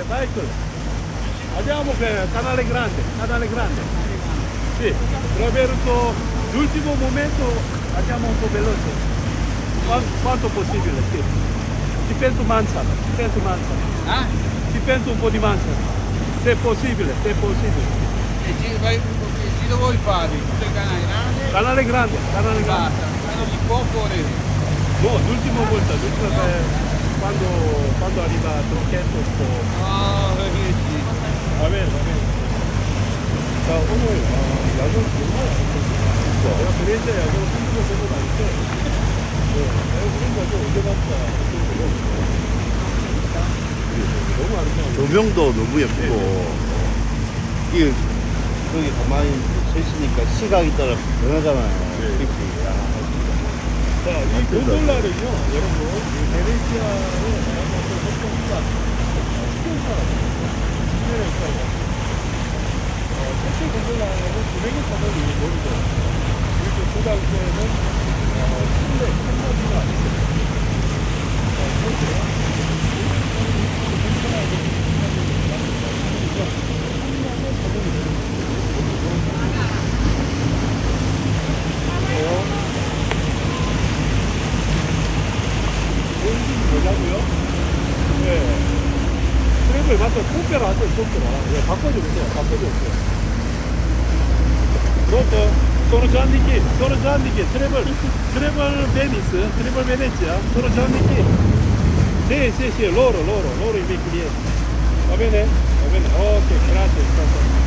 Michael, andiamo per Canale Grande, Canale Grande. Sì, Roberto, l'ultimo momento andiamo un po' veloce. Quanto possibile, sì. Ci penso mancia, Ah? ci penso un po' di mancia. Se è possibile, se è possibile. Che giro vuoi fare? Tutto il canale grande? Canale Grande, Canale Grande. Basta, ma non di poco ore. No, l'ultima volta, quando arriva Trocchetto un po'. Ah, che sì. Va bene, va bene. 자, 오늘 야경 정말 내가 그랜저 야경 한국에 보고 나니까 내가 그랜저도 언제 봤다 너무 아름다워. 조명도 너무 예쁘고 이게 여기 가만히 서 있으니까 시각이 따라 변하잖아요. 이렇게. 자, 이 곤돌라를요, 여러분, 이 베네치아의 어떤 협동과 스페인사라고 스페인사라고 최초 곤돌라는 900년 사람이 머리죠. 그리고 그 당시에는 침대, 한마디가 아니었어요. 뭐냐고요? 네. 트래블 맞죠? 코페라 하세요, 코페라. 예, 바꿔주세요, 바꿔주세요. sono Gianni che Treble Venice, Treble Venezia, sono Gianni che sì, loro i miei clienti. Va bene? Va bene, ok, grazie.